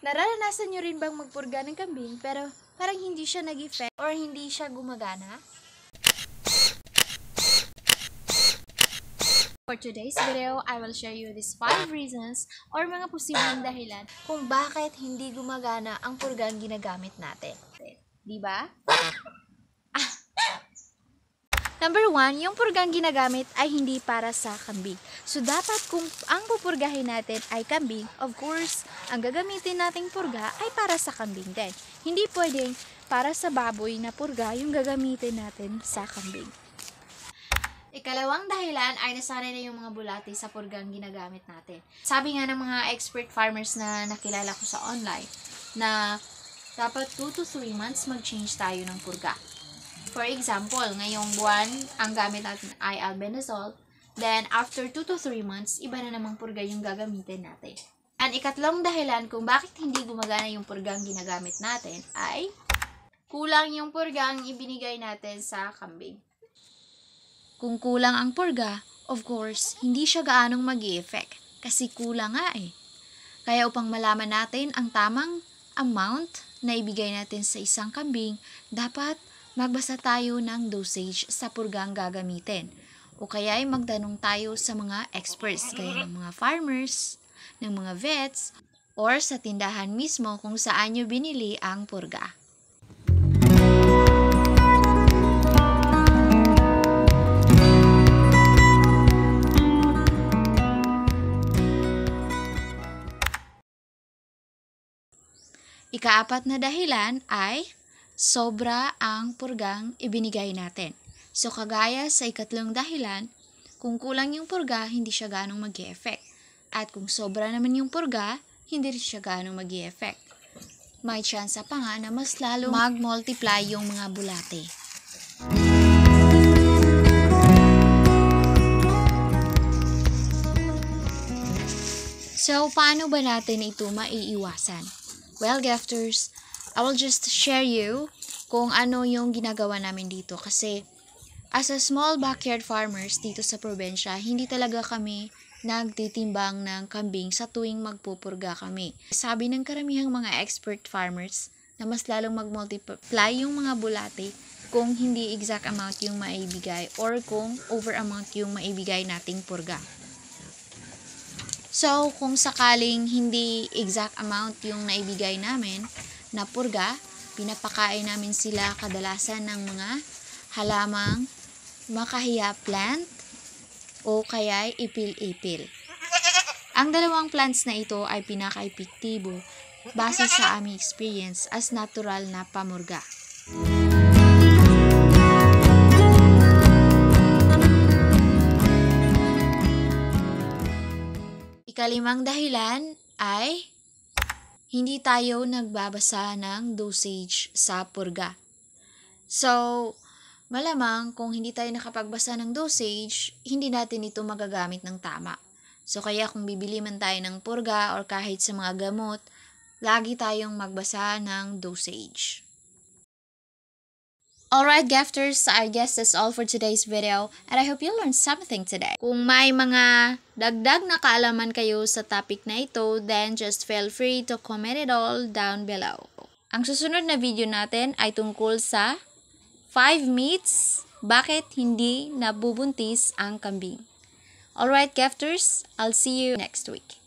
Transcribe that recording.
Nararanasan nyo rin bang magpurga ng kambing pero parang hindi siya nag-effect or hindi siya gumagana? For today's video, I will share you these 5 reasons or mga posibleng dahilan kung bakit hindi gumagana ang purgang ginagamit natin. Diba? Number 1, yung purgang ginagamit ay hindi para sa kambing. So, dapat kung ang pupurgahin natin ay kambing, of course, ang gagamitin nating purga ay para sa kambing din. Hindi pwedeng para sa baboy na purga yung gagamitin natin sa kambing. Ikalawang dahilan ay nasanay na yung mga bulati sa purgang ginagamit natin. Sabi nga ng mga expert farmers na nakilala ko sa online na dapat 2 to 3 months mag-change tayo ng purga. For example, ngayong buwan, ang gamit natin ay albendazole. Then, after 2 to 3 months, iba na namang purga yung gagamitin natin. And ikatlong dahilan kung bakit hindi gumagana yung purgang ginagamit natin ay kulang yung purgang ibinigay natin sa kambing. Kung kulang ang purga, of course, hindi siya gaanong mag-i-effect kasi kulang nga eh. Kaya upang malaman natin ang tamang amount na ibigay natin sa isang kambing, dapat magbasa tayo ng dosage sa purgang gagamitin. O kaya ay magtanong tayo sa mga experts, gaya ng mga farmers, ng mga vets, or sa tindahan mismo kung saan nyo binili ang purga. Ikaapat na dahilan ay sobra ang purgang ibinigay natin. So, kagaya sa ikatlong dahilan, kung kulang yung purga, hindi siya ganong mag-i-effect. At kung sobra naman yung purga, hindi rin siya ganong mag-i-effect. May tsansa pa nga na mas lalo mag-multiply yung mga bulate. So, paano ba natin ito maiiwasan? Well, gafters, I will just share you kung ano yung ginagawa namin dito. Kasi, as a small backyard farmers dito sa probinsya, hindi talaga kami nagtitimbang ng kambing sa tuwing magpupurga kami. Sabi ng karamihang mga expert farmers na mas lalong mag-multiply yung mga bulate kung hindi exact amount yung maibigay or kung over amount yung maibigay nating purga. So, kung sakaling hindi exact amount yung naibigay namin na purga, pinapakain namin sila kadalasan ng mga halamang makahiya plant o kaya ipil-ipil. Ang dalawang plants na ito ay pinaka-epektibo base sa aming experience as natural na pamurga. Ikalimang dahilan ay hindi tayo nagbabasa ng dosage sa purga. So, malamang kung hindi tayo nakapagbasa ng dosage, hindi natin ito magagamit ng tama. So, kaya kung bibili man tayo ng purga or kahit sa mga gamot, lagi tayong magbasa ng dosage. Alright, gafters, I guess that's all for today's video and I hope you learned something today. Kung may mga dagdag na kaalaman kayo sa topic na ito, then just feel free to comment it all down below. Ang susunod na video natin ay tungkol sa 5 myths bakit hindi nabubuntis ang kambing. Alright, gafters, I'll see you next week.